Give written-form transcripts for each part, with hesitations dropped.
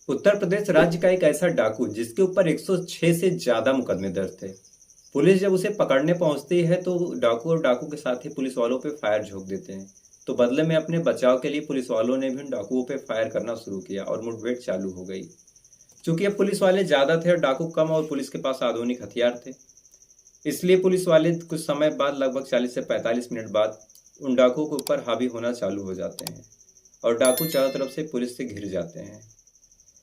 उत्तर प्रदेश राज्य का एक ऐसा डाकू जिसके ऊपर 106 से ज्यादा मुकदमे दर्ज थे। पुलिस जब उसे पकड़ने पहुंचती है तो डाकू और डाकू के साथ ही पुलिस वालों पे फायर झोंक देते हैं। तो बदले में अपने बचाव के लिए पुलिस वालों ने भी उन डाकुओं पे फायर करना शुरू किया और मुठभेड़ चालू हो गई। चूंकि अब पुलिस वाले ज्यादा थे और डाकू कम और पुलिस के पास आधुनिक हथियार थे, इसलिए पुलिस वाले कुछ समय बाद, लगभग 40 से 45 मिनट बाद, उन डाकुओं के ऊपर हावी होना चालू हो जाते हैं और डाकू चारों तरफ से पुलिस से घिर जाते हैं।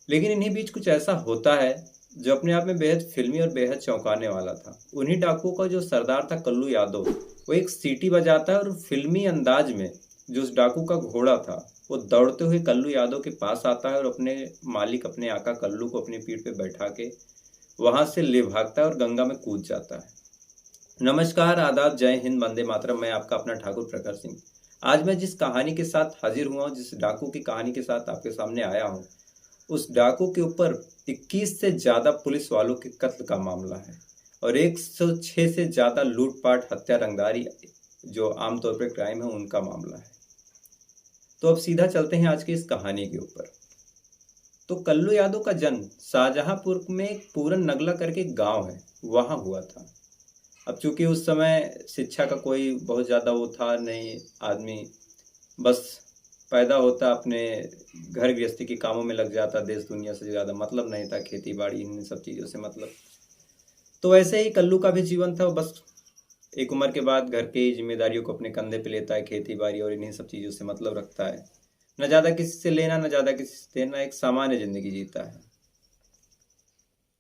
लेकिन इन्हीं बीच कुछ ऐसा होता है जो अपने आप में बेहद फिल्मी और बेहद चौंकाने वाला था। उन्हीं डाकुओं का जो सरदार था कल्लू यादव, वो एक सीटी बजाता है और फिल्मी अंदाज में जो उस डाकू का घोड़ा था वो दौड़ते हुए कल्लू यादव के पास आता है और अपने मालिक, अपने आका कल्लू को अपनी पीठ पे बैठा के वहां से ले भागता है और गंगा में कूद जाता है। नमस्कार, आदाब, जय हिंद, वंदे मातरम। मैं आपका अपना ठाकुर प्रखर सिंह। आज मैं जिस कहानी के साथ हाजिर हुआ हूँ, जिस डाकू की कहानी के साथ आपके सामने आया हूँ, उस डाकू के ऊपर 21 से ज्यादा पुलिस वालों के कत्ल का मामला है और 106 से ज्यादा लूटपाट, हत्या, रंगदारी जो आमतौर पर क्राइम है, उनका मामला है। तो अब सीधा चलते हैं आज की इस कहानी के ऊपर। तो कल्लू यादव का जन्म शाहजहांपुर में एक पूरन नगला करके गांव है, वहां हुआ था। अब चूंकि उस समय शिक्षा का कोई बहुत ज़्यादा वो था नहीं, आदमी बस पैदा होता, अपने घर गृहस्थी के कामों में लग जाता, देश दुनिया से ज़्यादा मतलब नहीं था, खेती बाड़ी इन सब चीज़ों से मतलब। तो वैसे ही कल्लू का भी जीवन था। वो बस एक उम्र के बाद घर की जिम्मेदारियों को अपने कंधे पे लेता है, खेती बाड़ी और इन्हीं सब चीज़ों से मतलब रखता है। न ज़्यादा किसी से लेना, न ज़्यादा किसी से देना, एक सामान्य ज़िंदगी जीता है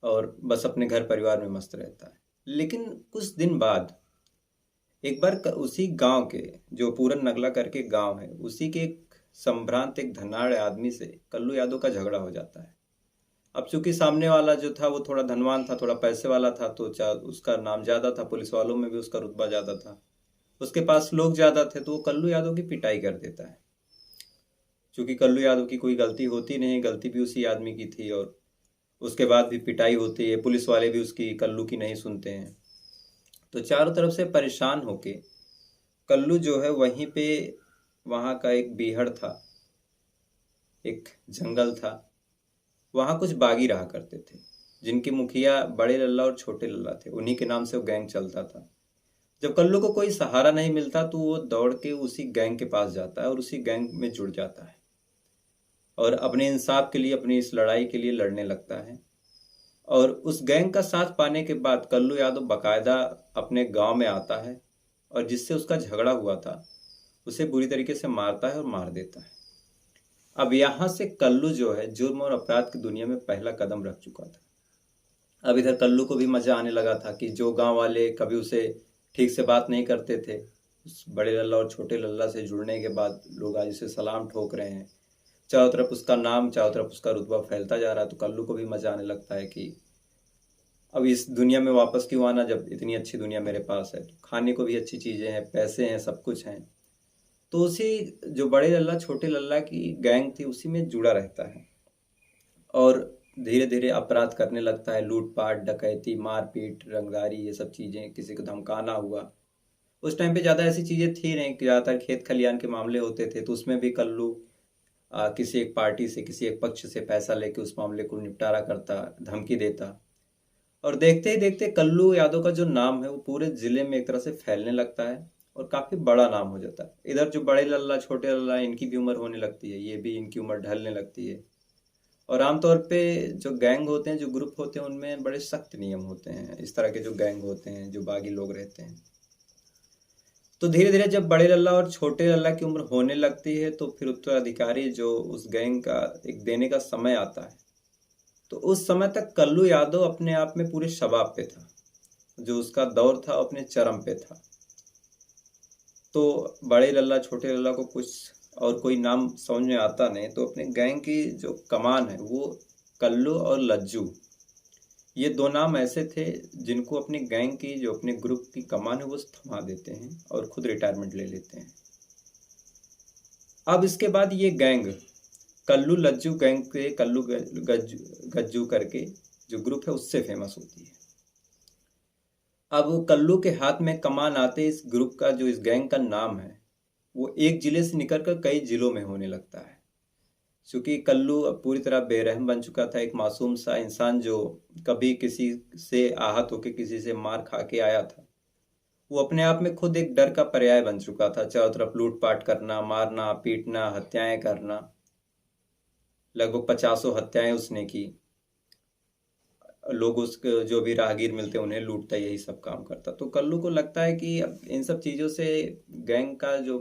और बस अपने घर परिवार में मस्त रहता है। लेकिन कुछ दिन बाद एक बार उसी गांव के, जो पूरन नगला करके गांव है, उसी के एक संभ्रांत, एक धनाढ़ आदमी से कल्लू यादव का झगड़ा हो जाता है। अब चूंकि सामने वाला जो था वो थोड़ा धनवान था, थोड़ा पैसे वाला था, तो उसका नाम ज्यादा था, पुलिस वालों में भी उसका रुतबा ज्यादा था, उसके पास लोग ज्यादा थे, तो वो कल्लू यादव की पिटाई कर देता है। चूंकि कल्लू यादव की कोई गलती होती नहीं, गलती भी उसी आदमी की थी, और उसके बाद भी पिटाई होती है, पुलिस वाले भी उसकी, कल्लू की नहीं सुनते हैं। तो चारों तरफ से परेशान होके कल्लू जो है वहीं पे, वहाँ का एक बीहड़ था, एक जंगल था, वहाँ कुछ बागी रहा करते थे जिनके मुखिया बड़े लल्ला और छोटे लल्ला थे। उन्हीं के नाम से वो गैंग चलता था। जब कल्लू को कोई सहारा नहीं मिलता तो वो दौड़ के उसी गैंग के पास जाता है और उसी गैंग में जुड़ जाता है और अपने इंसाफ के लिए, अपनी इस लड़ाई के लिए लड़ने लगता है। और उस गैंग का साथ पाने के बाद कल्लू यादव बकायदा अपने गांव में आता है और जिससे उसका झगड़ा हुआ था उसे बुरी तरीके से मारता है और मार देता है। अब यहाँ से कल्लू जो है जुर्म और अपराध की दुनिया में पहला कदम रख चुका था। अब इधर कल्लू को भी मजा आने लगा था कि जो गांव वाले कभी उसे ठीक से बात नहीं करते थे, उस बड़े लल्ला और छोटे लल्ला से जुड़ने के बाद लोग आज उसे सलाम ठोक रहे हैं, चारों तरफ उसका नाम, चारों तरफ उसका रुतबा फैलता जा रहा है। तो कल्लू को भी मजा आने लगता है कि अब इस दुनिया में वापस क्यों आना, जब इतनी अच्छी दुनिया मेरे पास है, खाने को भी अच्छी चीजें हैं, पैसे हैं, सब कुछ हैं। तो उसी, जो बड़े लल्ला छोटे लल्ला की गैंग थी, उसी में जुड़ा रहता है और धीरे धीरे अपराध करने लगता है, लूटपाट, डकैती, मारपीट, रंगदारी, ये सब चीजें, किसी को धमकाना हुआ। उस टाइम पे ज्यादा ऐसी चीजें थी नहीं कि ज्यादातर खेत खलियान के मामले होते थे, तो उसमें भी कल्लू किसी एक पार्टी से, किसी एक पक्ष से पैसा लेके उस मामले को निपटारा करता, धमकी देता। और देखते ही देखते कल्लू यादव का जो नाम है वो पूरे जिले में एक तरह से फैलने लगता है और काफी बड़ा नाम हो जाता है। इधर जो बड़े लल्ला छोटे लल्ला, इनकी भी उम्र होने लगती है, ये भी, इनकी उम्र ढलने लगती है। और आमतौर पे जो गैंग होते हैं, जो ग्रुप होते हैं, उनमें बड़े सख्त नियम होते हैं। इस तरह के जो गैंग होते हैं, जो बागी लोग रहते हैं, तो धीरे धीरे जब बड़े लल्ला और छोटे लल्ला की उम्र होने लगती है तो फिर उत्तराधिकारी जो उस गैंग का एक देने का समय आता है, तो उस समय तक कल्लू यादव अपने आप में पूरे शबाब पे था। जो उसका दौर था अपने चरम पे था। तो बड़े लल्ला छोटे लल्ला को कुछ और कोई नाम समझ में आता नहीं, तो अपने गैंग की जो कमान है वो कल्लू और लज्जू, ये दो नाम ऐसे थे जिनको अपनी गैंग की, जो अपने ग्रुप की कमान है, वो थमा देते हैं और खुद रिटायरमेंट ले लेते हैं। अब इसके बाद ये गैंग, कल्लू लज्जू गैंग के, कल्लू गज्जू गज्जू करके जो ग्रुप है, उससे फेमस होती है। अब कल्लू के हाथ में कमान आते इस ग्रुप का, जो इस गैंग का नाम है, वो एक जिले से निकलकर कई जिलों में होने लगता है। क्योंकि कल्लू अब पूरी तरह बेरहम बन चुका था, एक मासूम सा इंसान जो कभी किसी से आहत होकर किसी से मार खा के आया था। वो अपने आप में खुद एक डर का पर्याय बन चुका था। चारों तरफ लूटपाट करना, मारना पीटना, हत्याएं करना, लगभग 50 हत्याएं उसने की। लोग उसके जो भी राहगीर मिलते उन्हें लूटता, यही सब काम करता। तो कल्लू को लगता है कि अब इन सब चीज़ों से गैंग का जो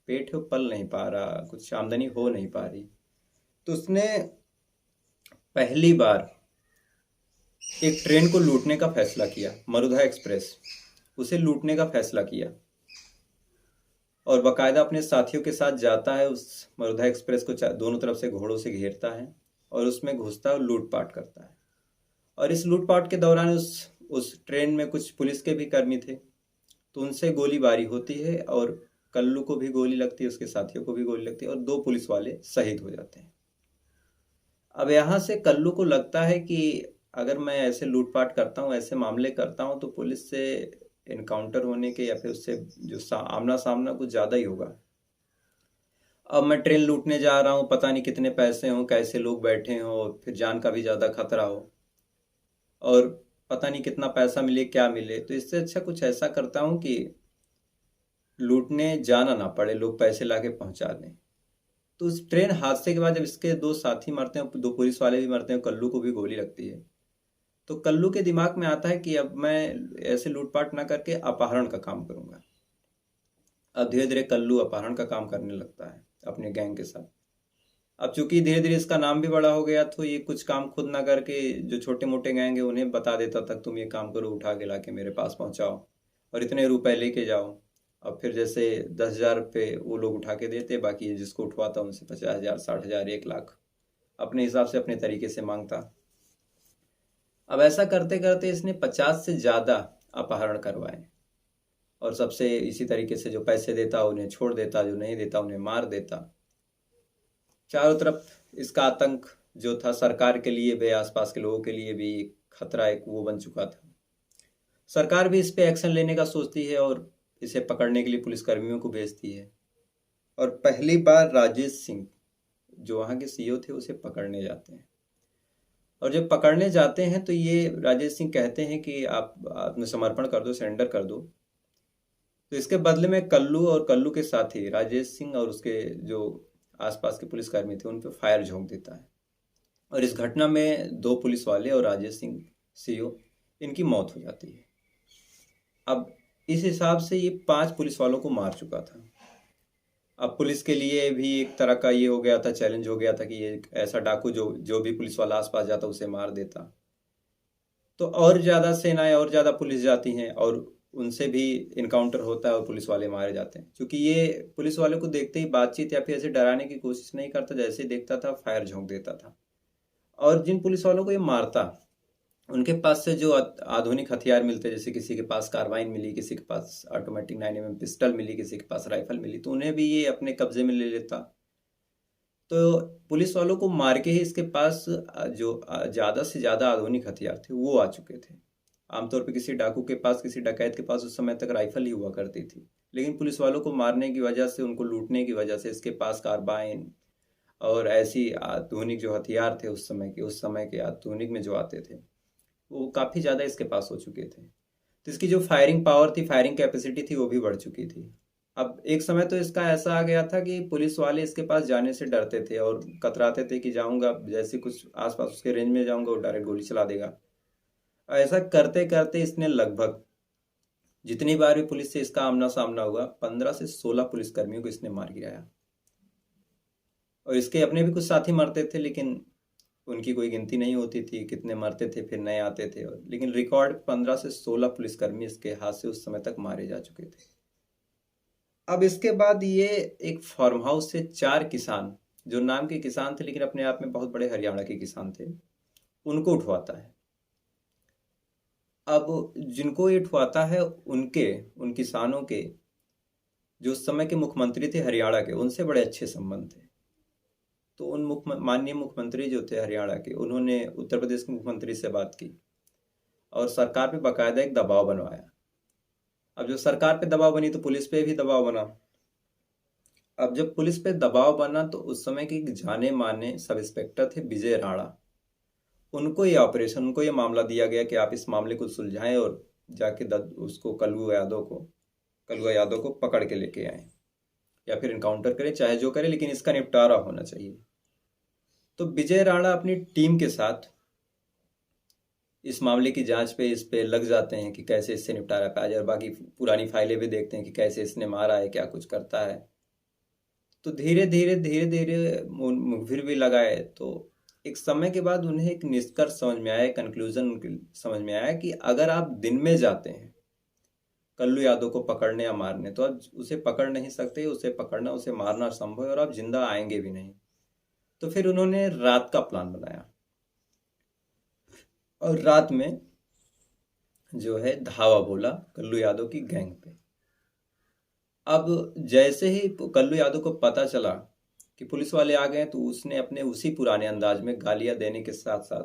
पेट है वो पल नहीं पा रहा, कुछ आमदनी हो नहीं पा रही। तो उसने पहली बार एक ट्रेन को लूटने का फैसला किया, मरुधा एक्सप्रेस, उसे लूटने का फैसला किया। और बाकायदा अपने साथियों के साथ जाता है, उस मरुधा एक्सप्रेस को दोनों तरफ से घोड़ों से घेरता है और उसमें घुसता है और लूटपाट करता है। और इस लूटपाट के दौरान उस ट्रेन में कुछ पुलिस के भी कर्मी थे, तो उनसे गोलीबारी होती है और कल्लू को भी गोली लगती है, उसके साथियों को भी गोली लगती है और 2 पुलिस वाले शहीद हो जाते हैं। अब यहाँ से कल्लू को लगता है कि अगर मैं ऐसे लूटपाट करता हूँ, ऐसे मामले करता हूँ, तो पुलिस से इनकाउंटर होने के या फिर उससे जो आमना सामना कुछ ज़्यादा ही होगा। अब मैं ट्रेन लूटने जा रहा हूँ, पता नहीं कितने पैसे हों, कैसे लोग बैठे हों, फिर जान का भी ज़्यादा खतरा हो और पता नहीं कितना पैसा मिले क्या मिले। तो इससे अच्छा कुछ ऐसा करता हूँ कि लूटने जाना ना पड़े, लोग पैसे लाके पहुंचा दें। तो उस ट्रेन हादसे के बाद जब इसके 2 साथी मरते हैं, 2 पुलिस वाले भी मरते हैं, कल्लू को भी गोली लगती है। तो कल्लू के दिमाग में आता है कि अब मैं ऐसे लूटपाट ना करके अपहरण का काम करूंगा। अब धीरे धीरे कल्लू अपहरण का काम करने लगता है अपने गैंग के साथ। अब चूंकि धीरे धीरे इसका नाम भी बड़ा हो गया, तो ये कुछ काम खुद ना करके जो छोटे मोटे गैंग है उन्हें बता देता था, तुम ये काम करो, उठा के लाके मेरे पास पहुंचाओ और इतने रुपए लेके जाओ। अब फिर जैसे 10,000 रुपये वो लोग उठा के देते, बाकी जिसको उठवाता उनसे 50,000, 60,000, 1 लाख अपने हिसाब से अपने तरीके से मांगता। अब ऐसा करते करते इसने 50 से ज़्यादा अपहरण करवाए और सबसे इसी तरीके से जो पैसे देता उन्हें छोड़ देता, जो नहीं देता उन्हें मार देता। चारों तरफ इसका आतंक जो था सरकार के लिए भी, आसपास के लोगों के लिए भी खतरा एक वो बन चुका था। सरकार भी इस पे एक्शन लेने का सोचती है और इसे पकड़ने के लिए पुलिसकर्मियों को भेजती है। और पहली बार राजेश सिंह जो वहाँ के सीईओ थे उसे पकड़ने जाते हैं। और जब पकड़ने जाते हैं तो ये राजेश सिंह कहते हैं कि आप आत्मसमर्पण कर दो, सरेंडर कर दो। तो इसके बदले में कल्लू और कल्लू के साथी राजेश सिंह और उसके जो आसपास के पुलिसकर्मी थे उन पर फायर झोंक देता है। और इस घटना में 2 पुलिस वाले और राजेश सिंह सीईओ इनकी मौत हो जाती है। अब इस हिसाब से ये 5 पुलिस वालों को मार चुका था। अब पुलिस के लिए भी एक तरह का ये हो गया था, चैलेंज हो गया था कि ये ऐसा डाकू जो जो भी पुलिस वाला आसपास जाता उसे मार देता। तो और ज़्यादा सेनाएं और ज़्यादा पुलिस जाती हैं और उनसे भी इनकाउंटर होता है और पुलिस वाले मारे जाते हैं। क्योंकि ये पुलिस वाले को देखते ही बातचीत या फिर ऐसे डराने की कोशिश नहीं करता, जैसे ही देखता था फायर झोंक देता था। और जिन पुलिस वालों को ये मारता, उनके पास से जो आधुनिक हथियार मिलते, जैसे किसी के पास कार्बाइन मिली, किसी के पास ऑटोमेटिक 9mm पिस्टल मिली, किसी के पास राइफल मिली, तो उन्हें भी ये अपने कब्जे में ले लेता। तो पुलिस वालों को मार के ही इसके पास जो ज़्यादा से ज़्यादा आधुनिक हथियार थे वो आ चुके थे। आमतौर पे किसी डाकू के पास, किसी डकैत के पास उस समय तक राइफल ही हुआ करती थी, लेकिन पुलिस वालों को मारने की वजह से, उनको लूटने की वजह से इसके पास कार्बाइन और ऐसी आधुनिक जो हथियार थे उस समय के आधुनिक में जो आते थे वो काफ़ी ज़्यादा इसके पास हो चुके थे। तो इसकी जो फायरिंग पावर थी, फायरिंग कैपेसिटी थी, वो भी बढ़ चुकी थी। अब एक समय तो इसका ऐसा आ गया था कि पुलिस वाले इसके पास जाने से डरते थे और कतराते थे कि जाऊंगा, जैसे कुछ आसपास उसके रेंज में जाऊंगा वो डायरेक्ट गोली चला देगा। ऐसा करते करते इसने लगभग जितनी बार भी पुलिस से इसका आमना सामना हुआ, 15 से 16 पुलिसकर्मियों को इसने मार गिराया। और इसके अपने भी कुछ साथी मरते थे, लेकिन उनकी कोई गिनती नहीं होती थी, कितने मरते थे फिर नए आते थे। लेकिन रिकॉर्ड 15 से 16 पुलिसकर्मी इसके हाथ से उस समय तक मारे जा चुके थे। अब इसके बाद ये एक फार्म हाउस से 4 किसान, जो नाम के किसान थे लेकिन अपने आप में बहुत बड़े हरियाणा के किसान थे, उनको उठवाता है। अब जिनको ये उठवाता है उन किसानों के जो उस समय के मुख्यमंत्री थे हरियाणा के, उनसे बड़े अच्छे संबंध थे। तो उन माननीय मुख्यमंत्री जो थे हरियाणा के, उन्होंने उत्तर प्रदेश के मुख्यमंत्री से बात की और सरकार पे बाकायदा एक दबाव बनवाया। अब जो सरकार पे दबाव बनी तो पुलिस पे भी दबाव बना। अब जब पुलिस पे दबाव बना तो उस समय के एक जाने माने सब इंस्पेक्टर थे विजय राणा। उनको ये मामला दिया गया कि आप इस मामले को सुलझाएं और जाके उसको कलुआ यादव को पकड़ के लेके आए, या फिर इनकाउंटर करें, चाहे जो करें, लेकिन इसका निपटारा होना चाहिए। तो विजय राणा अपनी टीम के साथ इस मामले की जांच पे इस पे लग जाते हैं कि कैसे इससे निपटारा पाया जाए, और बाकी पुरानी फाइलें भी देखते हैं कि कैसे इसने मारा है, क्या कुछ करता है। तो धीरे धीरे मुखबिर भी लगाए, तो एक समय के बाद उन्हें एक निष्कर्ष समझ में आया, कंक्लूजन समझ में आया कि अगर आप दिन में जाते हैं कल्लू यादव को पकड़ने या मारने, तो आप उसे पकड़ नहीं सकते, उसे पकड़ना, उसे मारना असंभव है, और आप जिंदा आएंगे भी नहीं। तो फिर उन्होंने रात का प्लान बनाया, और रात में जो है धावा बोला कल्लू यादव की गैंग पे। अब जैसे ही कल्लू यादव को पता चला कि पुलिस वाले आ गए, तो उसने अपने उसी पुराने अंदाज में गालियां देने के साथ साथ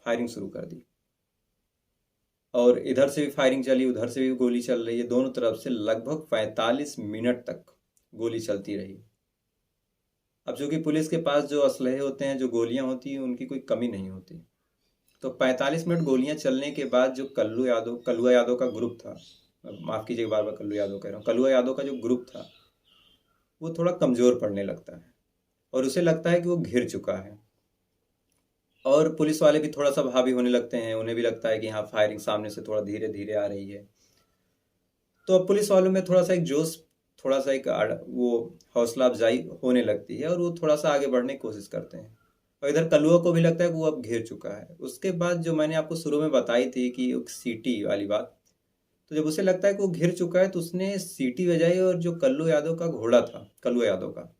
फायरिंग शुरू कर दी। और इधर से भी फायरिंग चली, उधर से भी गोली चल रही है, दोनों तरफ से लगभग 45 मिनट तक गोली चलती रही। अब चूंकि पुलिस के पास जो असलहे होते हैं, जो गोलियां होती हैं, उनकी कोई कमी नहीं होती। तो 45 मिनट गोलियां चलने के बाद जो कलुआ यादव का ग्रुप था, माफ कीजिएगा बार बार कल्लू यादव कह रहा हूँ, कलुआ यादव का जो ग्रुप था वो थोड़ा कमजोर पड़ने लगता है, और उसे लगता है कि वो घिर चुका है। और पुलिस वाले भी थोड़ा सा हावी होने लगते हैं, उन्हें भी लगता है कि हाँ फायरिंग सामने से थोड़ा धीरे धीरे आ रही है। तो अब पुलिस वालों में थोड़ा सा एक जोश, थोड़ा सा एक वो हौसला अफजाई होने लगती है, और वो थोड़ा सा आगे बढ़ने की कोशिश करते हैं। और इधर कलुआ को भी लगता है कि वो अब घिर चुका है। उसके बाद जो मैंने आपको शुरू में बताई थी कि एक सीटी वाली बात, तो जब उसे लगता है कि वो घिर चुका है, तो उसने सीटी बजाई, और जो कल्लू यादव का घोड़ा था, कलुआ यादव का,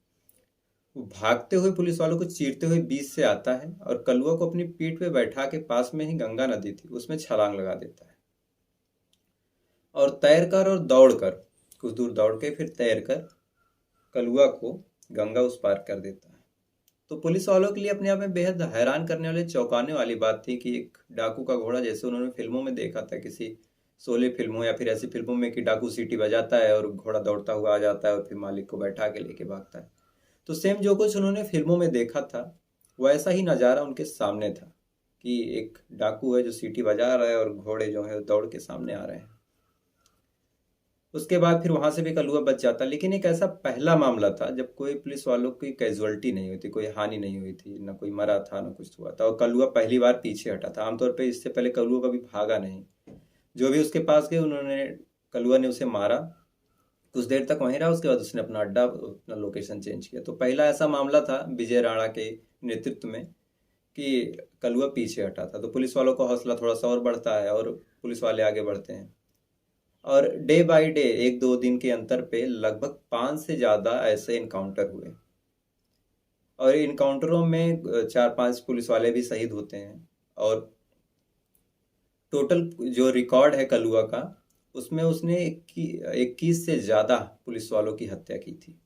वो भागते हुए पुलिस वालों को चीरते हुए बीच से आता है, और कलुआ को अपनी पीठ पे बैठा के पास में ही गंगा नदी थी उसमें छलांग लगा देता है, और तैर कर और दौड़ कर, कुछ दूर दौड़ के फिर तैर कर कलुआ को गंगा उस पार कर देता है। तो पुलिस वालों के लिए अपने आप में बेहद हैरान करने वाले, चौंकाने वाली बात थी कि एक डाकू का घोड़ा, जैसे उन्होंने फिल्मों में देखा था, किसी शोले फिल्मों या फिर ऐसी फिल्मों में कि डाकू सीटी बजाता है और घोड़ा दौड़ता हुआ आ जाता है और फिर मालिक को बैठा के लेके भागता है, तो सेम जो कुछ उन्होंने फिल्मों में देखा था वैसा ही नज़ारा उनके सामने था, कि एक डाकू है जो सीटी बजा रहा है और घोड़े जो है दौड़ के सामने आ रहे हैं। उसके बाद फिर वहां से भी कलुआ बच जाता, लेकिन एक ऐसा पहला मामला था जब कोई पुलिस वालों की कैजुअलिटी नहीं हुई थी, कोई हानि नहीं हुई थी, ना कोई मरा था, ना कुछ हुआ था, और कलुआ पहली बार पीछे हटा था। आमतौर पे इससे पहले कलुआ कभी भागा नहीं। जो भी उसके पास गए, उन्होंने, कलुआ ने उसे मारा, कुछ देर तक वहीं रहा, उसके बाद उसने अपना अड्डा, अपना लोकेशन चेंज किया। तो पहला ऐसा मामला था विजय राणा के नेतृत्व में कि कलुआ पीछे हटा था, तो पुलिस वालों का हौसला थोड़ा सा और बढ़ता है, और पुलिस वाले आगे बढ़ते हैं। और डे बाय डे, एक दो दिन के अंतर पे लगभग 5 से ज़्यादा ऐसे इनकाउंटर हुए, और इनकाउंटरों में 4-5 पुलिस वाले भी शहीद होते हैं। और टोटल जो रिकॉर्ड है कलुआ का, उसमें उसने 21 से ज़्यादा पुलिस वालों की हत्या की थी।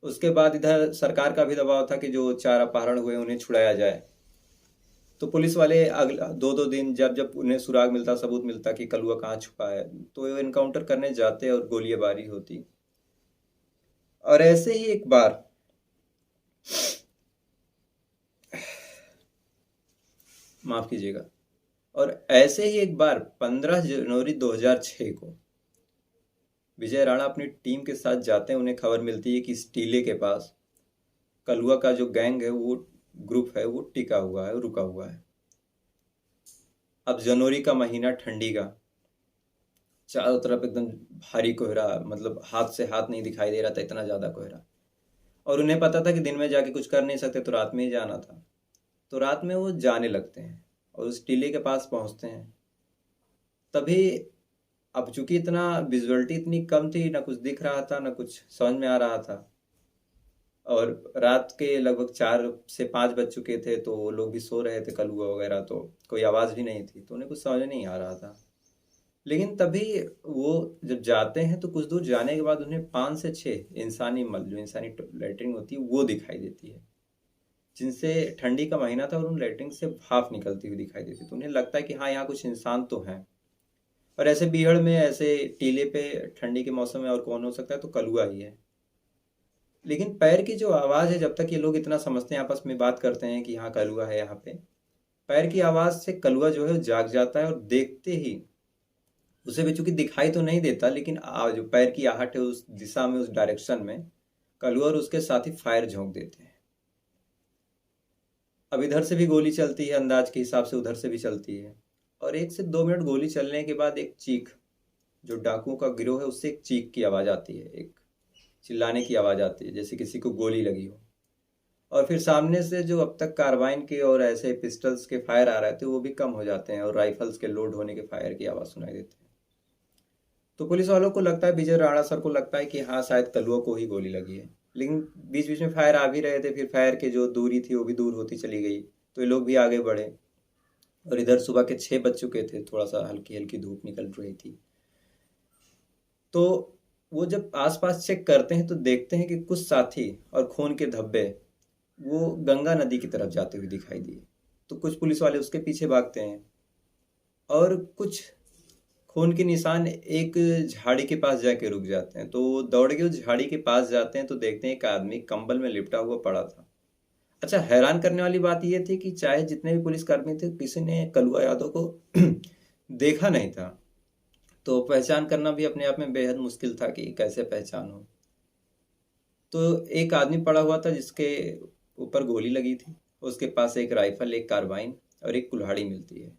उसके बाद इधर सरकार का भी दबाव था कि जो 4 अपहरण हुए उन्हें छुड़ाया जाए। तो पुलिस वाले अगला 2-2 दिन, जब जब उन्हें सुराग मिलता, सबूत मिलता कि कलुआ कहाँ छुपा है, तो वो इनकाउंटर करने जाते और गोलीबारी होती। और ऐसे ही एक बार माफ कीजिएगा, और ऐसे ही एक बार 15 जनवरी 2006 को विजय राणा अपनी टीम के साथ जाते हैं। उन्हें खबर मिलती है कि इस टीले के पास कलुआ का जो गैंग है, वो ग्रुप है, वो टिका हुआ है, रुका हुआ है। अब जनवरी का महीना, ठंडी का, चारों तरफ एकदम भारी कोहरा, मतलब हाथ से हाथ नहीं दिखाई दे रहा था, इतना ज्यादा कोहरा। और उन्हें पता था कि दिन में जाके कुछ कर नहीं सकते, तो रात में ही जाना था। तो रात में वो जाने लगते हैं और उस टीले के पास पहुंचते हैं। तभी, अब चूंकि इतना विजुअलिटी इतनी कम थी, ना कुछ दिख रहा था, ना कुछ समझ में आ रहा था, और रात के लगभग 4 से 5 बज चुके थे, तो वो लोग भी सो रहे थे, कलुआ वगैरह, तो कोई आवाज़ भी नहीं थी, तो उन्हें कुछ समझ नहीं आ रहा था। लेकिन तभी वो जब जाते हैं, तो कुछ दूर जाने के बाद उन्हें 5 से 6 इंसानी मल, जो इंसानी लेटरिन होती है, वो दिखाई देती है, जिनसे, ठंडी का महीना था और उन लेटरिन से भाप निकलती हुई दिखाई देती। तो उन्हें लगता है कि हाँ, यहाँ कुछ इंसान तो हैं। और ऐसे बीहड़ में, ऐसे टीले पे ठंडी के मौसम में और कौन हो सकता है, तो कलुआ ही है। लेकिन पैर की जो आवाज़ है, जब तक ये लोग इतना समझते हैं, आपस में बात करते हैं कि हाँ कलुआ है यहाँ पे, पैर की आवाज़ से कलुआ जो है वो जाग जाता है और देखते ही उसे भी चूंकि दिखाई तो नहीं देता, लेकिन जो पैर की आहट है उस दिशा में, उस डायरेक्शन में कलुआ और उसके साथी फायर झोंक देते हैं। अब इधर से भी गोली चलती है, अंदाज के हिसाब से उधर से भी चलती है, और 1 से 2 मिनट गोली चलने के बाद एक चीख, जो डाकुओं का गिरोह है उससे एक चीख की आवाज़ आती है, एक चिल्लाने की आवाज़ आती है जैसे किसी को गोली लगी हो। और फिर सामने से जो अब तक कार्बाइन के और ऐसे पिस्टल्स के फायर आ रहे थे वो भी कम हो जाते हैं और राइफल्स के लोड होने के फायर की आवाज़ सुनाई देती है। तो पुलिस वालों को लगता है, विजय राणा सर को लगता है कि हाँ शायद कलुआ को ही गोली लगी है, लेकिन बीच बीच में फायर आ भी रहे थे, फिर फायर की जो दूरी थी वो भी दूर होती चली गई, तो ये लोग भी आगे बढ़े। और इधर सुबह के 6 बज चुके थे, थोड़ा सा हल्की हल्की धूप निकल रही थी। तो वो जब आसपास चेक करते हैं तो देखते हैं कि कुछ साथी और खून के धब्बे वो गंगा नदी की तरफ जाते हुए दिखाई दिए। तो कुछ पुलिस वाले उसके पीछे भागते हैं और कुछ खून के निशान एक झाड़ी के पास जाके रुक जाते हैं। तो वो दौड़ के उस झाड़ी के पास जाते हैं तो देखते हैं एक आदमी कंबल में लिपटा हुआ पड़ा था। अच्छा, हैरान करने वाली बात यह थी कि चाहे जितने भी पुलिसकर्मी थे, किसी ने कलुआ यादव को देखा नहीं था, तो पहचान करना भी अपने आप में बेहद मुश्किल था कि कैसे पहचान हो। तो एक आदमी पड़ा हुआ था जिसके ऊपर गोली लगी थी, उसके पास एक राइफल, एक कार्बाइन और एक कुल्हाड़ी मिलती है।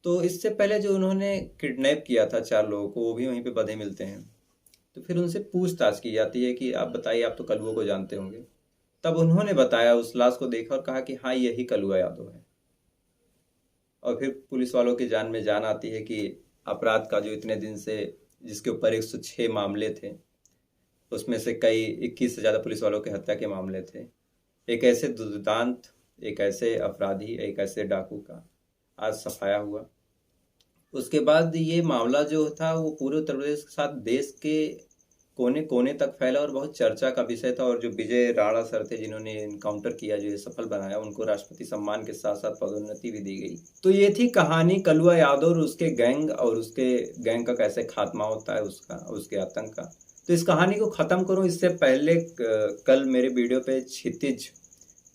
तो इससे पहले जो उन्होंने किडनैप किया था 4 लोगों को, वो भी वहीं पे बंधे मिलते हैं। तो फिर उनसे पूछताछ की जाती है कि आप बताइए, आप तो कलुआ को जानते होंगे। तब उन्होंने बताया, उस लाश को देखा और कहा कि हाँ यही कलुआ यादव है। और फिर पुलिस वालों की जान में जान आती है कि अपराध का जो इतने दिन से, जिसके ऊपर 106 मामले थे, उसमें से कई 21 से ज़्यादा पुलिस वालों के हत्या के मामले थे। एक ऐसे दुर्दांत, एक ऐसे अपराधी, एक ऐसे डाकू का आज सफाया हुआ। उसके बाद ये मामला जो था वो पूरे उत्तर प्रदेश के साथ देश के कोने कोने तक फैला और बहुत चर्चा का विषय था। और जो विजय राणा सर थे जिन्होंने इनकाउंटर किया, जो ये सफल बनाया, उनको राष्ट्रपति सम्मान के साथ साथ पदोन्नति भी दी गई। तो ये थी कहानी कलुआ यादव और उसके गैंग, और उसके गैंग का कैसे खात्मा होता है, उसका, उसके आतंक का। तो इस कहानी को ख़त्म करूँ इससे पहले कल मेरे वीडियो पे क्षितिज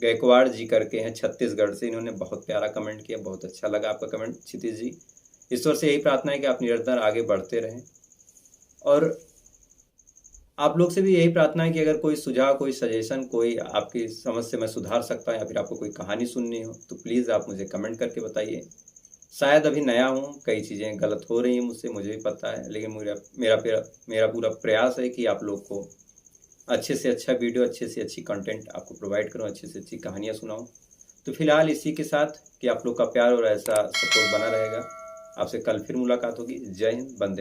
गायकवाड़ जी करके हैं छत्तीसगढ़ से, इन्होंने बहुत प्यारा कमेंट किया, बहुत अच्छा लगा आपका कमेंट क्षितिज जी। ईश्वर से यही प्रार्थना है कि आप निरंतर आगे बढ़ते रहें, और आप लोग से भी यही प्रार्थना है कि अगर कोई सुझाव, कोई सजेशन, कोई आपकी समझ से मैं सुधार सकता हूँ, या फिर आपको कोई कहानी सुननी हो, तो प्लीज़ आप मुझे कमेंट करके बताइए। शायद अभी नया हूँ, कई चीज़ें गलत हो रही हैं मुझसे, मुझे भी पता है, लेकिन मेरा पूरा प्रयास है कि आप लोग को अच्छे से अच्छा वीडियो, अच्छे से अच्छी कंटेंट आपको प्रोवाइड करूँ, अच्छे से अच्छी कहानियाँ सुनाऊँ। तो फिलहाल इसी के साथ कि आप लोग का प्यार और ऐसा सपोर्ट बना रहेगा। आपसे कल फिर मुलाकात होगी। जय हिंद, वंदे